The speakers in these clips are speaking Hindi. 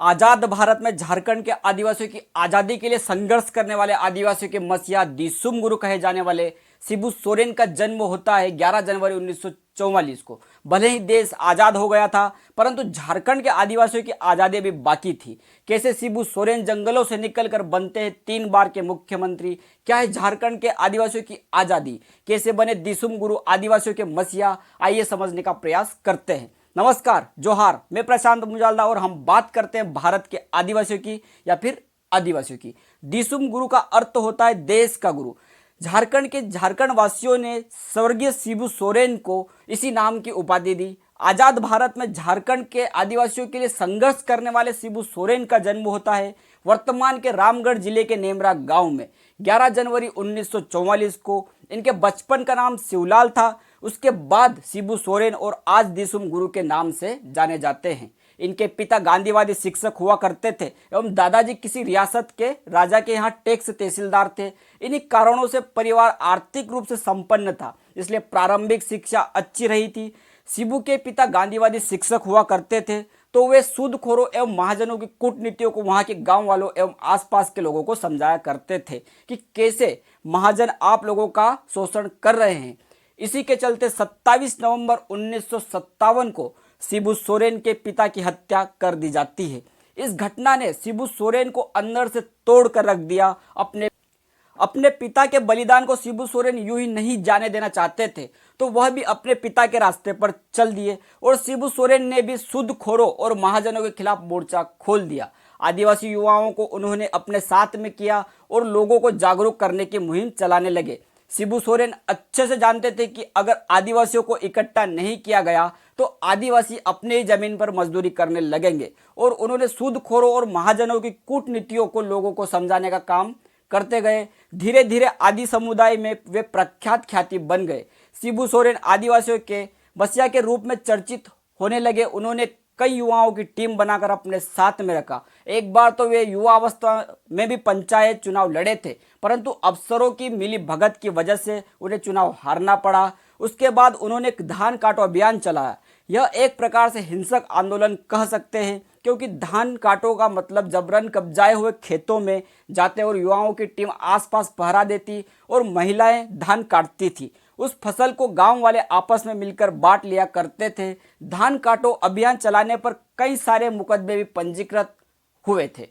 आजाद भारत में झारखंड के आदिवासियों की आजादी के लिए संघर्ष करने वाले आदिवासियों के मसीहा दिसुम गुरु कहे जाने वाले शिबू सोरेन का जन्म होता है 11 जनवरी 1944 को। भले ही देश आजाद हो गया था, परंतु झारखंड के आदिवासियों की आजादी भी बाकी थी। कैसे शिबू सोरेन जंगलों से निकलकर बनते हैं 3 बार के मुख्यमंत्री? क्या है झारखंड के आदिवासियों की आजादी? कैसे बने दिसुम गुरु आदिवासियों के मसीहा? आइए समझने का प्रयास करते हैं। नमस्कार, जोहार, मैं प्रशांत मुजालदा और हम बात करते हैं भारत के आदिवासियों की या फिर आदिवासियों की। दिसुम गुरु का अर्थ होता है देश का गुरु। झारखंड के झारखंड वासियों ने स्वर्गीय शिबू सोरेन को इसी नाम की उपाधि दी। आजाद भारत में झारखंड के आदिवासियों के लिए संघर्ष करने वाले शिबू सोरेन का जन्म होता है वर्तमान के रामगढ़ जिले के नेमरा गांव में 11 जनवरी 1944 को। इनके बचपन का नाम शिवलाल था। उसके बाद शिबू सोरेन और आज दिसुम गुरु के नाम से जाने जाते हैं। इनके पिता गांधीवादी शिक्षक हुआ करते थे एवं दादाजी किसी रियासत के राजा के यहाँ टैक्स तहसीलदार थे। इन्हीं कारणों से परिवार आर्थिक रूप से संपन्न था, इसलिए प्रारंभिक शिक्षा अच्छी रही थी। शिबू के पिता गांधीवादी शिक्षक हुआ करते थे, तो वे सूदखोरों एवं महाजनों की कूटनीतियों को वहां के गांव वालों एवं आसपास के लोगों को समझाया करते थे कि कैसे महाजन आप लोगों का शोषण कर रहे हैं। इसी के चलते 27 नवंबर 1957 को शिबू सोरेन के पिता की हत्या कर दी जाती है। इस घटना ने शिबू सोरेन को अंदर से तोड़ कर रख दिया। अपने पिता के बलिदान को शिबू सोरेन यूं ही नहीं जाने देना चाहते थे, तो वह भी अपने पिता के रास्ते पर चल दिए और शिबू सोरेन ने भी सूदखोरों और महाजनों के खिलाफ मोर्चा खोल दिया। आदिवासी युवाओं को उन्होंने अपने साथ में किया और लोगों को जागरूक करने की मुहिम चलाने लगे। शिबू सोरेन अच्छे से जानते थे कि अगर आदिवासियों को इकट्ठा नहीं किया गया तो आदिवासी अपने ही जमीन पर मजदूरी करने लगेंगे, और उन्होंने सूदखोरों और महाजनों की कूटनीतियों को लोगों को समझाने का काम करते गए। धीरे धीरे आदि समुदाय में वे प्रख्यात ख्याति बन गए। शिबू सोरेन आदिवासियों के मसीहा के रूप में चर्चित होने लगे। उन्होंने कई युवाओं की टीम बनाकर अपने साथ में रखा। एक बार तो वे युवा अवस्था में भी पंचायत चुनाव लड़े थे, परंतु अफसरों की मिली भगत की वजह से उन्हें चुनाव हारना पड़ा। उसके बाद उन्होंने एक धान काटो अभियान चलाया। यह एक प्रकार से हिंसक आंदोलन कह सकते हैं, क्योंकि धान काटो का मतलब जबरन कब्जाए हुए खेतों में जाते और युवाओं की टीम आसपास पहरा देती और महिलाएं धान काटती थी। उस फसल को गांव वाले आपस में मिलकर बांट लिया करते थे। धान काटो अभियान चलाने पर कई सारे मुकदमे भी पंजीकृत हुए थे।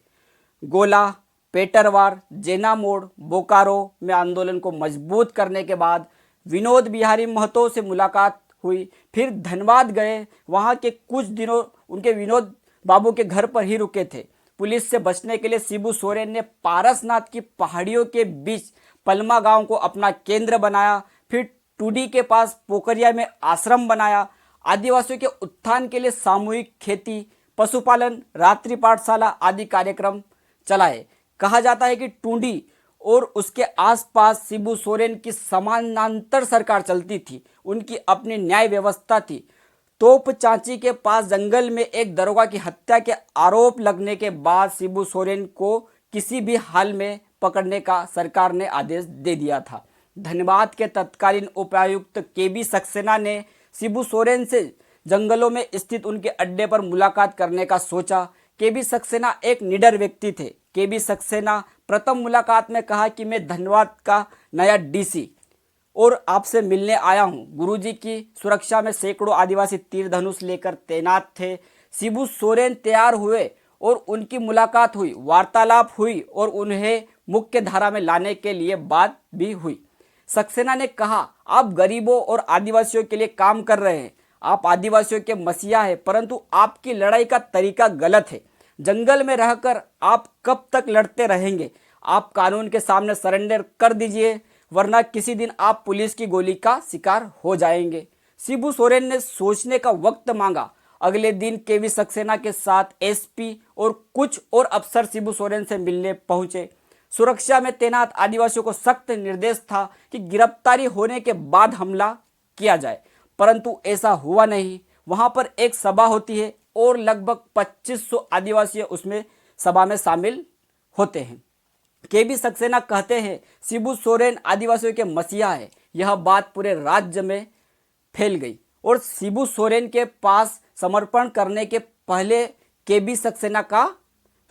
गोला, पेटरवार, जेना मोड़, बोकारो में आंदोलन को मजबूत करने के बाद विनोद बिहारी महतो से मुलाकात हुई। फिर धनबाद गए। वहां के कुछ दिनों उनके विनोद बाबू के घर पर ही रुके थे। पुलिस से बचने के लिए शिबू सोरेन ने पारसनाथ की पहाड़ियों के बीच पलमा गांव को अपना केंद्र बनाया। फिर टूडी के पास पोखरिया में आश्रम बनाया। आदिवासियों के उत्थान के लिए सामूहिक खेती, पशुपालन, रात्रि पाठशाला आदि कार्यक्रम चलाए। कहा जाता है कि टूडी और उसके आसपास शिबू सोरेन की समानांतर सरकार चलती थी। उनकी अपनी न्याय व्यवस्था थी। तोप चांची के पास जंगल में एक दरोगा की हत्या के आरोप लगने के बाद शिबू सोरेन को किसी भी हाल में पकड़ने का सरकार ने आदेश दे दिया था। धनबाद के तत्कालीन उपायुक्त केबी सक्सेना ने शिबू सोरेन से जंगलों में स्थित उनके अड्डे पर मुलाकात करने का सोचा। केबी सक्सेना एक निडर व्यक्ति थे। केबी सक्सेना प्रथम मुलाकात में कहा कि मैं धनबाद का नया डीसी और आपसे मिलने आया हूं। गुरुजी की सुरक्षा में सैकड़ों आदिवासी तीर धनुष लेकर तैनात थे। शिबू सोरेन तैयार हुए और उनकी मुलाकात हुई, वार्तालाप हुई और उन्हें मुख्य धारा में लाने के लिए बात भी हुई। सक्सेना ने कहा, आप गरीबों और आदिवासियों के लिए काम कर रहे हैं, आप आदिवासियों के मसीहा हैं, परंतु आपकी लड़ाई का तरीका गलत है। जंगल में रहकर आप कब तक लड़ते रहेंगे? आप कानून के सामने सरेंडर कर दीजिए, वरना किसी दिन आप पुलिस की गोली का शिकार हो जाएंगे। शिबू सोरेन ने सोचने का वक्त मांगा। अगले दिन केवी सक्सेना के साथ एसपी और कुछ और अफसर शिबू सोरेन से मिलने पहुंचे। सुरक्षा में तैनात आदिवासियों को सख्त निर्देश था कि गिरफ्तारी होने के बाद हमला किया जाए, परंतु ऐसा हुआ नहीं। वहां पर एक सभा होती है और लगभग 2500 आदिवासी उसमें सभा में शामिल होते हैं। केबी सक्सेना कहते हैं, शिबू सोरेन आदिवासियों के मसीहा है। यह बात पूरे राज्य में फैल गई और शिबू सोरेन के पास समर्पण करने के पहले केबी सक्सेना का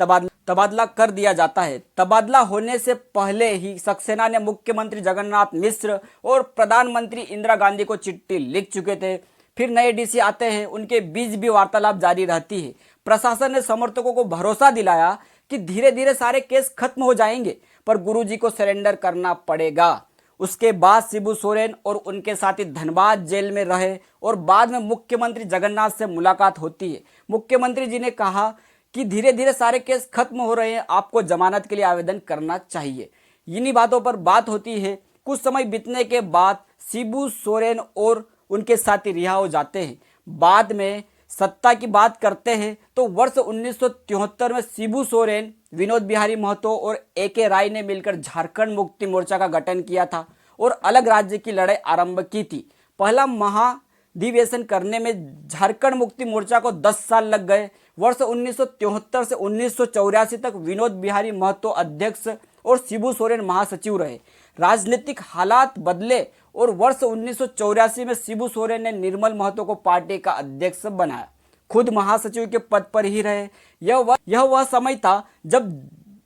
तबादला कर दिया जाता है। तबादला होने से पहले ही सक्सेना ने मुख्यमंत्री जगन्नाथ मिश्र और प्रधानमंत्री इंदिरा गांधी को चिट्ठी लिख चुके थे। फिर नए डीसी आते हैं, उनके बीच भी वार्तालाप जारी रहती है। प्रशासन ने समर्थकों को भरोसा दिलाया कि धीरे धीरे सारे केस खत्म हो जाएंगे, पर गुरुजी को सरेंडर करना पड़ेगा। उसके बाद शिबू सोरेन और उनके साथी धनबाद जेल में रहे और बाद में मुख्यमंत्री जगन्नाथ से मुलाकात होती है। मुख्यमंत्री जी ने कहा कि धीरे धीरे सारे केस खत्म हो रहे हैं, आपको जमानत के लिए आवेदन करना चाहिए। इन्हीं बातों पर बात होती है। कुछ समय बीतने के बाद शिबू सोरेन और उनके साथी रिहा हो जाते हैं। बाद में सत्ता की बात करते हैं तो वर्ष 1973 में शिबू सोरेन, विनोद बिहारी महतो और AK राय ने मिलकर झारखंड मुक्ति मोर्चा का गठन किया था और अलग राज्य की लड़ाई आरंभ की थी। पहला महाधिवेशन करने में झारखंड मुक्ति मोर्चा को 10 साल लग गए। वर्ष 1973 से 1984 तक विनोद बिहारी महतो अध्यक्ष और शिबू सोरेन महासचिव रहे। राजनीतिक हालात बदले और वर्ष 1984 में शिबू सोरेन ने निर्मल महतो को पार्टी का अध्यक्ष बनाया। खुद महासचिव के पद पर ही रहे। यह वह समय था जब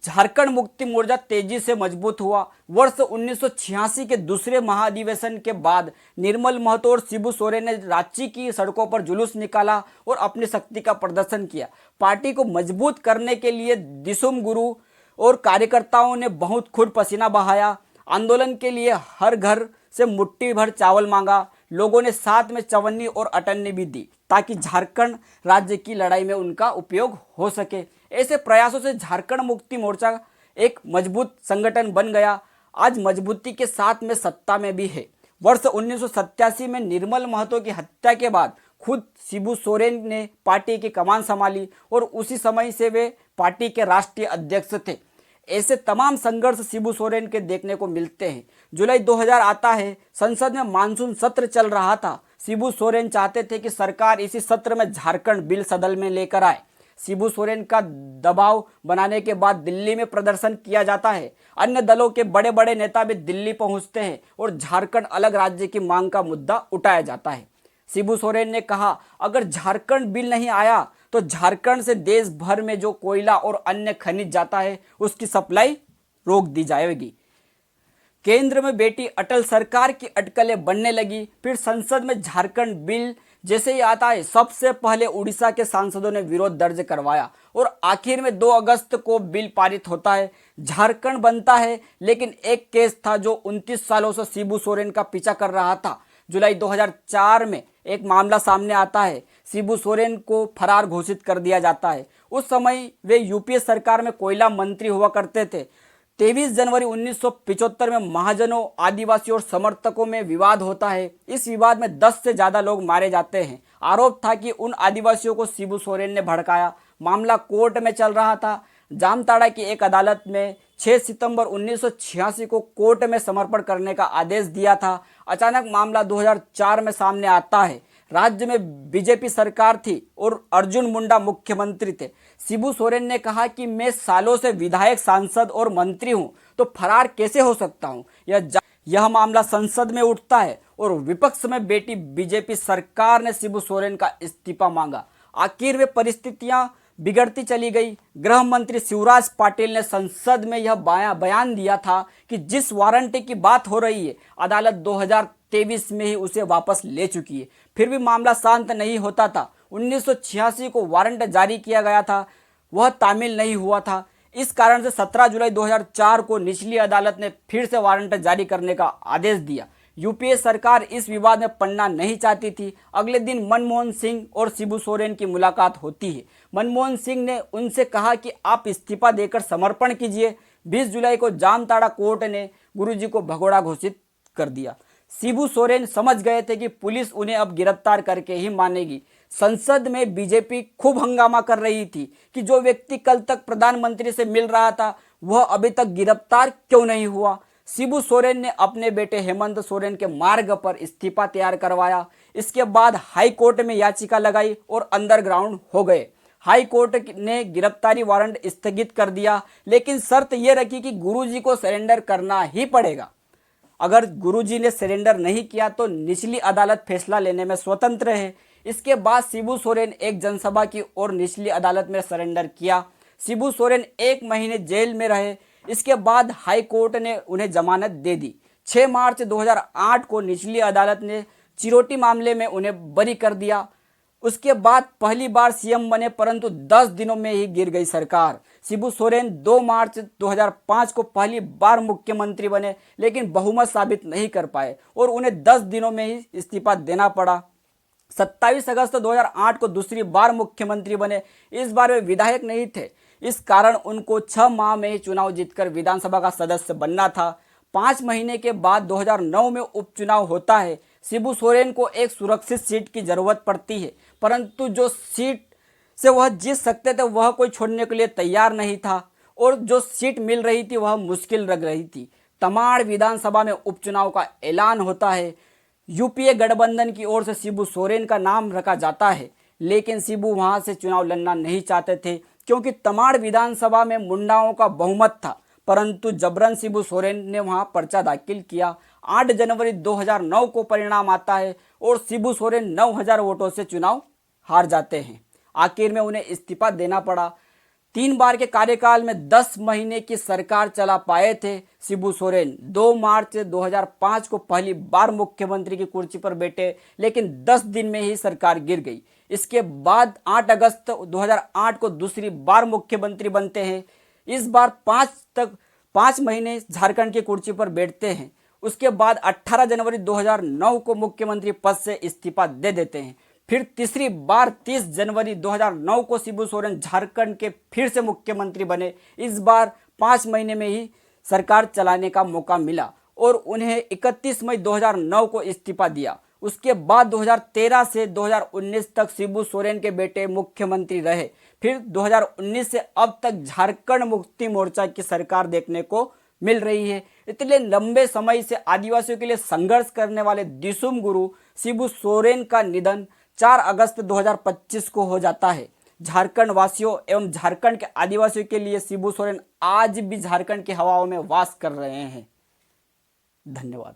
झारखंड मुक्ति मोर्चा तेजी से मजबूत हुआ। वर्ष 1986 के दूसरे महाधिवेशन के बाद निर्मल महतो और शिबू सोरेन ने रांची की सड़कों पर जुलूस निकाला और अपनी शक्ति का प्रदर्शन किया। पार्टी को मजबूत करने के लिए दिसुम गुरु और कार्यकर्ताओं ने बहुत खून पसीना बहाया। आंदोलन के लिए हर घर से मुट्ठी भर चावल मांगा। लोगों ने साथ में चवन्नी और अटन्नी भी दी ताकि झारखंड राज्य की लड़ाई में उनका उपयोग हो सके। ऐसे प्रयासों से झारखंड मुक्ति मोर्चा एक मजबूत संगठन बन गया। आज मजबूती के साथ में सत्ता में भी है। वर्ष 1987 में निर्मल महतो की हत्या के बाद खुद शिबू सोरेन ने पार्टी की कमान संभाली और उसी समय से वे पार्टी के राष्ट्रीय अध्यक्ष थे। ऐसे तमाम संघर्ष शिबू सोरेन के देखने को मिलते हैं। जुलाई 2000 आता है, संसद में मानसून सत्र चल रहा था। शिबू सोरेन चाहते थे कि सरकार इसी सत्र में झारखंड बिल सदन में लेकर आए। शिबू सोरेन का दबाव बनाने के बाद दिल्ली में प्रदर्शन किया जाता है। अन्य दलों के बड़े बड़े नेता भी दिल्ली पहुंचते हैं और झारखंड अलग राज्य की मांग का मुद्दा उठाया जाता है। शिबू सोरेन ने कहा, अगर झारखंड बिल नहीं आया तो झारखंड से देश भर में जो कोयला और अन्य खनिज जाता है उसकी सप्लाई रोक दी जाएगी। केंद्र में बैठी अटल सरकार की अटकलें बनने लगी। फिर संसद में झारखंड बिल जैसे ही आता है, सबसे पहले उड़ीसा के सांसदों ने विरोध दर्ज करवाया और आखिर में 2 अगस्त को बिल पारित होता है। झारखंड बनता है, लेकिन एक केस था जो 29 सालों से शिबू सोरेन का पीछा कर रहा था। जुलाई 2004 में एक मामला सामने आता है। शिबू सोरेन को फरार घोषित कर दिया जाता है। उस समय वे यूपीए सरकार में कोयला मंत्री हुआ करते थे। 23 जनवरी 1975 में महाजनों, आदिवासियों और समर्थकों में विवाद होता है। इस विवाद में 10 से ज़्यादा लोग मारे जाते हैं। आरोप था कि उन आदिवासियों को शिबू सोरेन ने भड़काया। मामला कोर्ट में चल रहा था। जामताड़ा की एक अदालत में 6 सितंबर 1986 को कोर्ट में समर्पण करने का आदेश दिया था। अचानक मामला 2004 में सामने आता है। राज्य में बीजेपी सरकार थी और अर्जुन मुंडा मुख्यमंत्री थे। शिबू सोरेन ने कहा कि मैं सालों से विधायक, सांसद और मंत्री हूं, तो फरार कैसे हो सकता हूं। यह मामला संसद में उठता है और विपक्ष में बैठी बीजेपी सरकार ने शिबू सोरेन का इस्तीफा मांगा। आखिर वे परिस्थितियां बिगड़ती चली गई। गृह मंत्री शिवराज पाटिल ने संसद में यह बयान दिया था कि जिस वारंटी की बात हो रही है, अदालत 2023 में ही उसे वापस ले चुकी है। फिर भी मामला शांत नहीं होता था। 1986 को वारंट जारी किया गया था, वह तामील नहीं हुआ था। इस कारण से 17 जुलाई 2004 को निचली अदालत ने फिर से वारंट जारी करने का आदेश दिया। यूपीए सरकार इस विवाद में पड़ना नहीं चाहती थी। अगले दिन मनमोहन सिंह और शिबू सोरेन की मुलाकात होती है। मनमोहन सिंह ने उनसे कहा कि आप इस्तीफा देकर समर्पण कीजिए। 20 जुलाई को जामताड़ा कोर्ट ने गुरुजी को भगोड़ा घोषित कर दिया। शिबू सोरेन समझ गए थे कि पुलिस उन्हें अब गिरफ्तार करके ही मानेगी। संसद में बीजेपी खूब हंगामा कर रही थी कि जो व्यक्ति कल तक प्रधानमंत्री से मिल रहा था, वह अभी तक गिरफ्तार क्यों नहीं हुआ। शिबू सोरेन ने अपने बेटे हेमंत सोरेन के मार्ग पर इस्तीफा तैयार करवाया। इसके बाद हाई कोर्ट में याचिका लगाई और अंडरग्राउंड हो गए। हाई कोर्ट ने गिरफ्तारी वारंट स्थगित कर दिया, लेकिन शर्त यह रखी कि गुरुजी को सरेंडर करना ही पड़ेगा। अगर गुरुजी ने सरेंडर नहीं किया तो निचली अदालत फैसला लेने में स्वतंत्र है। इसके बाद शिबू सोरेन एक जनसभा की और निचली अदालत में सरेंडर किया। शिबू सोरेन 1 महीने जेल में रहे। इसके बाद हाई कोर्ट ने उन्हें जमानत दे दी। 6 मार्च 2008 को निचली अदालत ने चिरोटी मामले में उन्हें बरी कर दिया। उसके बाद पहली बार सीएम बने, परंतु 10 दिनों में ही गिर गई सरकार। शिबू सोरेन 2 मार्च 2005 को पहली बार मुख्यमंत्री बने, लेकिन बहुमत साबित नहीं कर पाए और उन्हें 10 दिनों में ही इस्तीफा देना पड़ा। 27 अगस्त 2008 को दूसरी बार मुख्यमंत्री बने। इस बार वे विधायक नहीं थे, इस कारण उनको 6 माह में ही चुनाव जीतकर विधानसभा का सदस्य बनना था। 5 महीने के बाद 2009 में उपचुनाव होता है। शिबू सोरेन को एक सुरक्षित सीट की जरूरत पड़ती है, परंतु जो सीट से वह जीत सकते थे वह कोई छोड़ने के लिए तैयार नहीं था और जो सीट मिल रही थी वह मुश्किल लग रही थी। तमाड़ विधानसभा में उपचुनाव का ऐलान होता है। यूपीए गठबंधन की ओर से शिबू सोरेन का नाम रखा जाता है, लेकिन शिबू वहां से चुनाव लड़ना नहीं चाहते थे क्योंकि तमाड़ विधानसभा में मुंडाओं का बहुमत था, परंतु जबरन शिबू सोरेन ने वहां पर्चा दाखिल किया। 8 जनवरी 2009 को परिणाम आता है और शिबू सोरेन 9000 वोटों से चुनाव हार जाते हैं। आखिर में उन्हें इस्तीफा देना पड़ा। 3 बार के कार्यकाल में 10 महीने की सरकार चला पाए थे शिबू सोरेन। 2 मार्च 2005 को पहली बार मुख्यमंत्री की कुर्सी पर बैठे, लेकिन 10 दिन में ही सरकार गिर गई। इसके बाद 8 अगस्त 2008 को दूसरी बार मुख्यमंत्री बनते हैं। इस बार 5 महीने झारखंड की कुर्सी पर बैठते हैं। उसके बाद 18 जनवरी 2009 को मुख्यमंत्री पद से इस्तीफा दे देते हैं। फिर तीसरी बार 30 जनवरी 2009 को शिबू सोरेन झारखंड के फिर से मुख्यमंत्री बने। इस बार 5 महीने में ही सरकार चलाने का मौका मिला और उन्हें 31 मई 2009 को इस्तीफा दिया। उसके बाद 2013 से 2019 तक शिबू सोरेन के बेटे मुख्यमंत्री रहे। फिर 2019 से अब तक झारखंड मुक्ति मोर्चा की सरकार देखने को मिल रही है। इतने लंबे समय से आदिवासियों के लिए संघर्ष करने वाले दिसुम गुरु शिबू सोरेन का निधन 4 अगस्त 2025 को हो जाता है। झारखंड वासियों एवं झारखंड के आदिवासियों के लिए शिबू सोरेन आज भी झारखंड की हवाओं में वास कर रहे हैं। धन्यवाद।